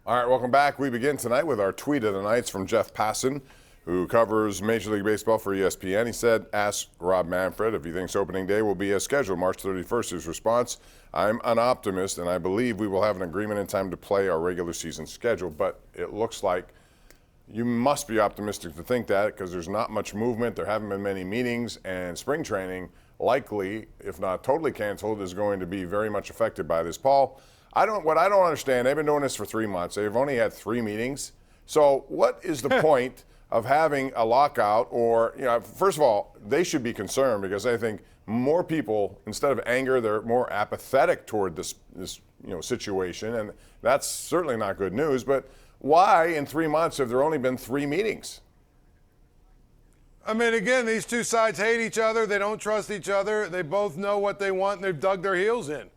All right, welcome back. We begin tonight with our tweet of the nights from Jeff Passan, who covers Major League Baseball for ESPN. He said, ask Rob Manfred if he thinks opening day will be as scheduled, March 31st. His response, I'm an optimist, and I believe we will have an agreement in time to play our regular season schedule. But it looks like you must be optimistic to think that because there's not much movement. There haven't been many meetings, and spring training, likely, if not totally canceled, is going to be very much affected by this. Paul, what I don't understand, they've been doing this for 3 months. They've only had 3 meetings. So what is the point of having a lockout? Or, first of all, they should be concerned because I think more people, instead of anger, they're more apathetic toward this situation, and that's certainly not good news. But why in 3 months have there only been 3 meetings? I mean, again, these two sides hate each other. They don't trust each other. They both know what they want, and they've dug their heels in.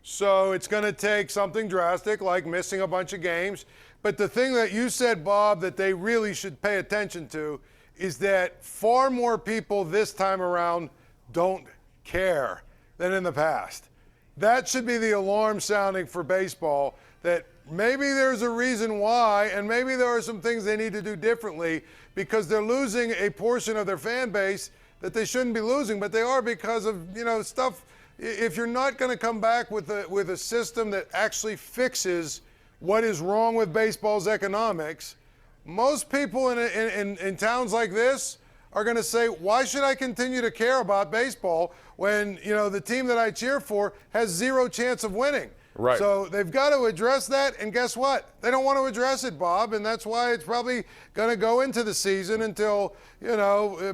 So it's going to take something drastic like missing a bunch of games. But the thing that you said, Bob, that they really should pay attention to is that far more people this time around don't care than in the past. That should be the alarm sounding for baseball, that maybe there's a reason why, and maybe there are some things they need to do differently because they're losing a portion of their fan base that they shouldn't be losing, but they are because of, stuff. If you're not going to come back with a system that actually fixes what is wrong with baseball's economics, most people in towns like this are going to say, why should I continue to care about baseball when, the team that I cheer for has 0 chance of winning? Right. So they've got to address that, and guess what? They don't want to address it, Bob, and that's why it's probably going to go into the season until,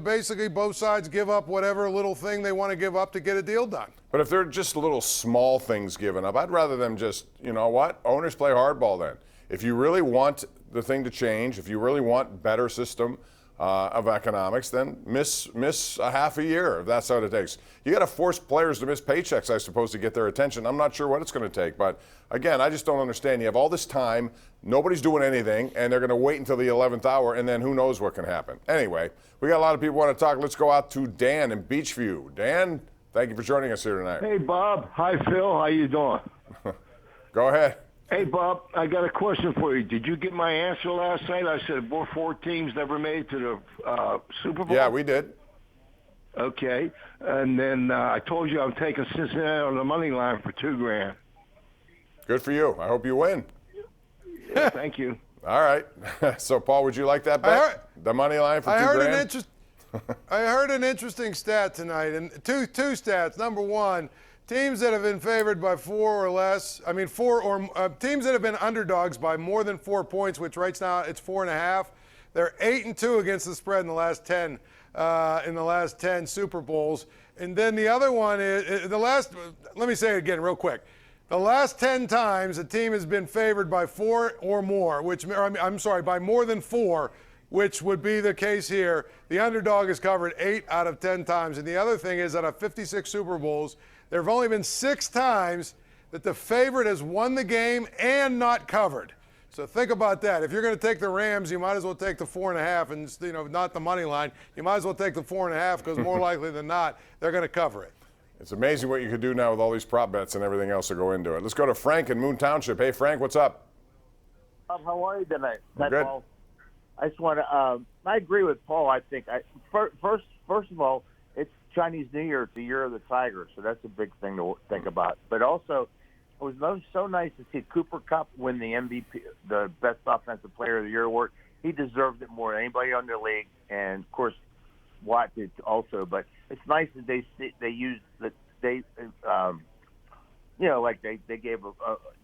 basically both sides give up whatever little thing they want to give up to get a deal done. But if they're just little small things given up, I'd rather them just, owners play hardball then. If you really want the thing to change, if you really want better system of economics, then miss a half a year if that's what it takes. You got to force players to miss paychecks, I suppose, to get their attention. I'm not sure what it's going to take, but again, I just don't understand. You have all this time, nobody's doing anything, and they're going to wait until the 11th hour, and then who knows what can happen. Anyway, we got a lot of people want to talk. Let's go out to Dan in Beachview. Dan, thank you for joining us here tonight. Hey, Bob. Hi, Phil. How you doing? Go ahead. Hey, Bob, I got a question for you. Did you get my answer last night? I said 4 teams never made it to the Super Bowl. Yeah, we did. Okay. And then I told you I'm taking Cincinnati on the money line for $2,000. Good for you. I hope you win. Yeah, thank you. All right. So, Paul, would you like that bet? The money line for $2,000? I heard an interesting stat tonight, and two stats. Number one, teams that have been favored by 4 or less, teams that have been underdogs by more than 4 points, which right now it's 4.5. They're 8-2 against the spread in the last 10 Super Bowls. And then the other one is let me say it again real quick. The last 10 times a team has been favored by 4 or more, by more than 4, which would be the case here. The underdog has covered 8 out of 10 times. And the other thing is, out of 56 Super Bowls, there have only been 6 times that the favorite has won the game and not covered. So think about that. If you're going to take the Rams, you might as well take the 4.5 and not the money line. You might as well take the 4.5 because more likely than not, they're going to cover it. It's amazing what you could do now with all these prop bets and everything else that go into it. Let's go to Frank in Moon Township. Hey, Frank, what's up? How are you tonight? Good. Paul. I just want to. I agree with Paul. I think first of all, it's Chinese New Year. It's the year of the tiger, so that's a big thing to think about. But also, it was so nice to see Cooper Kupp win the MVP, the Best Offensive Player of the Year award. He deserved it more than anybody on their league, and of course, Watt did also. But it's nice that they used that they they gave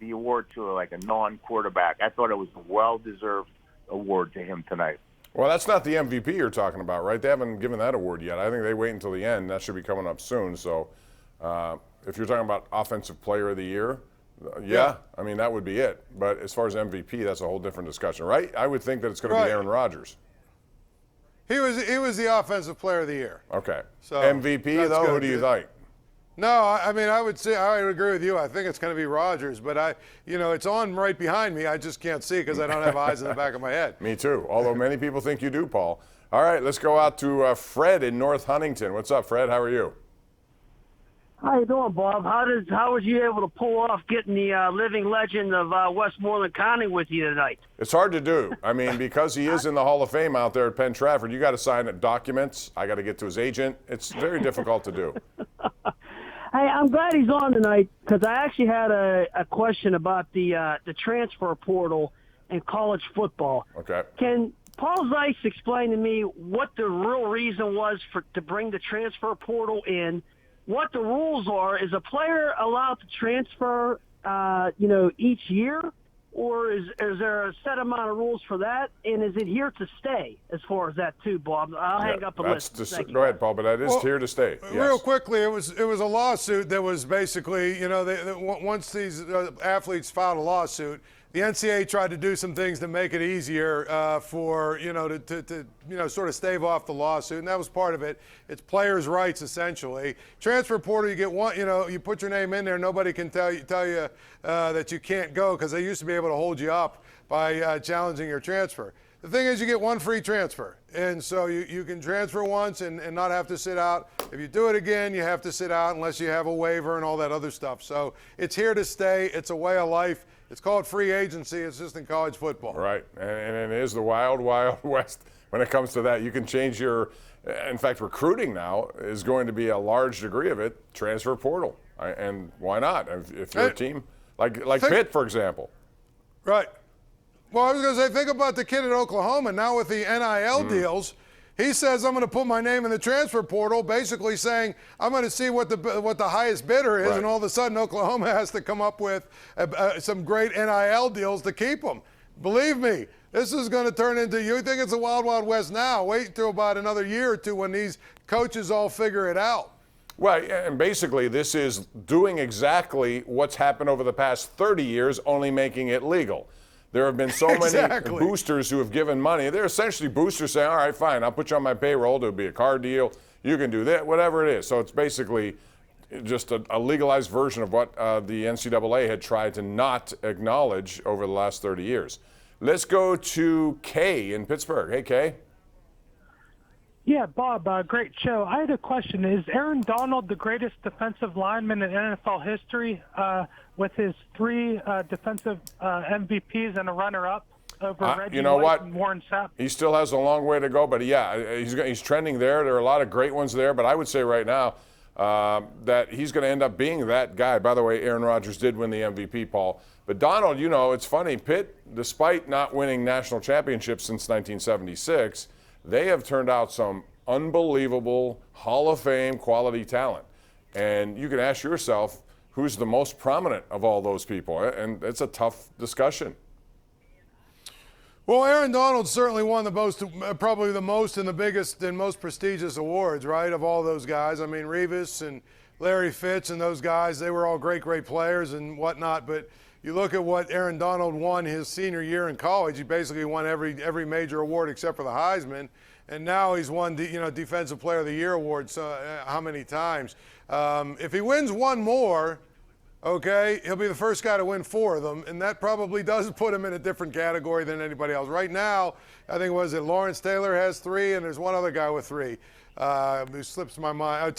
the award to a non-quarterback. I thought it was a well-deserved award to him tonight. Well, that's not the MVP you're talking about, right? They haven't given that award yet. I think they wait until the end. That should be coming up soon. So if you're talking about Offensive Player of the Year, yeah, I mean, that would be it. But as far as MVP, that's a whole different discussion, right? I would think that it's going to be Aaron Rodgers. He was the Offensive Player of the Year. Okay. So MVP, though, who do you think? No, I mean, I would agree with you. I think it's going to be Rodgers, but it's on right behind me. I just can't see because I don't have eyes in the back of my head. Me too, although many people think you do, Paul. All right, let's go out to Fred in North Huntington. What's up, Fred? How are you? How you doing, Bob? How was you able to pull off getting the living legend of Westmoreland County with you tonight? It's hard to do. I mean, because he is in the Hall of Fame out there at Penn Trafford, you got to sign documents. I got to get to his agent. It's very difficult to do. Hey, I'm glad he's on tonight because I actually had a question about the transfer portal and college football. Okay. Can Paul Zeise explain to me what the real reason was to bring the transfer portal in? What the rules are? Is a player allowed to transfer, each year, or is there a set amount of rules for that? And is it here to stay as far as that too, Bob? I'll hang up a list. Go ahead, Paul, but that is here to stay. Yes. Real quickly, it was a lawsuit that was basically, once these athletes filed a lawsuit, the NCAA tried to do some things to make it easier for, to sort of stave off the lawsuit, and that was part of it. It's players' rights, essentially. Transfer portal, you get one, you put your name in there, nobody can tell you that you can't go because they used to be able to hold you up by challenging your transfer. The thing is, you get one free transfer, and so you can transfer once and not have to sit out. If you do it again, you have to sit out unless you have a waiver and all that other stuff. So it's here to stay. It's a way of life. It's called free agency. It's just in college football. Right, and it is the wild, wild west when it comes to that. You can change in fact, recruiting now is going to be a large degree of it, transfer portal. And why not? If you're a team, like Pitt, for example. Right. Well, I was going to say, think about the kid at Oklahoma. Now with the NIL deals, he says, I'm going to put my name in the transfer portal, basically saying, I'm going to see what the highest bidder is, right. And all of a sudden Oklahoma has to come up with some great NIL deals to keep them. Believe me, this is going to turn into, you think it's a wild, wild west now. Wait until about another year or two when these coaches all figure it out. Well, and basically this is doing exactly what's happened over the past 30 years, only making it legal. There have been so many boosters who have given money. They're essentially boosters saying, all right, fine, I'll put you on my payroll. There'll be a car deal. You can do that, whatever it is. So it's basically just a legalized version of what the NCAA had tried to not acknowledge over the last 30 years. Let's go to Kay in Pittsburgh. Hey, Kay. Yeah, Bob, great show. I had a question. Is Aaron Donald the greatest defensive lineman in NFL history with his 3 defensive MVPs and a runner-up over Reggie White and Warren Sapp? He still has a long way to go, but yeah, he's trending there. There are a lot of great ones there, but I would say right now that he's going to end up being that guy. By the way, Aaron Rodgers did win the MVP, Paul. But Donald, it's funny, Pitt, despite not winning national championships since 1976, they have turned out some unbelievable Hall of Fame quality talent. And you can ask yourself, who's the most prominent of all those people? And it's a tough discussion. Well, Aaron Donald certainly won probably the most and the biggest and most prestigious awards, right, of all those guys. I mean, Revis and Larry Fitz and those guys, they were all great, great players and whatnot. But you look at what Aaron Donald won his senior year in college. He basically won every major award except for the Heisman, and now he's won Defensive Player of the Year award. So how many times? If he wins one more, okay, he'll be the first guy to win 4 of them, and that probably does put him in a different category than anybody else. Right now, I think Lawrence Taylor has 3, and there's one other guy with 3 who slips my mind.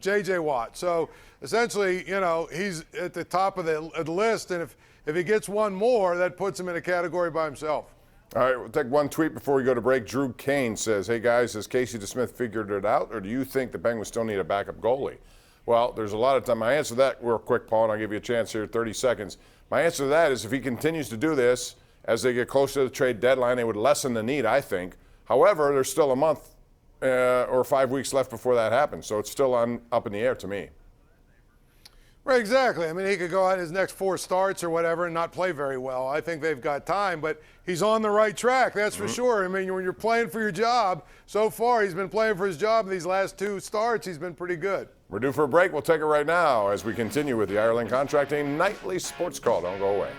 J.J. Watt. So essentially, he's at the top of the list, and if he gets one more, that puts him in a category by himself. All right, we'll take one tweet before we go to break. Drew Kane says, hey guys, has Casey DeSmith figured it out, or do you think the Penguins still need a backup goalie? Well, there's a lot of time. My answer to that real quick, Paul, and I'll give you a chance here, 30 seconds. My answer to that is if he continues to do this, as they get closer to the trade deadline, it would lessen the need, I think. However, there's still a month or 5 weeks left before that happens, so it's still up in the air to me. Right, exactly. I mean, he could go out his next 4 starts or whatever and not play very well. I think they've got time, but he's on the right track, that's for sure. I mean, when you're playing for your job, so far he's been playing for his job. These last 2 starts, he's been pretty good. We're due for a break. We'll take it right now as we continue with the Ireland Contracting Nightly Sports Call. Don't go away.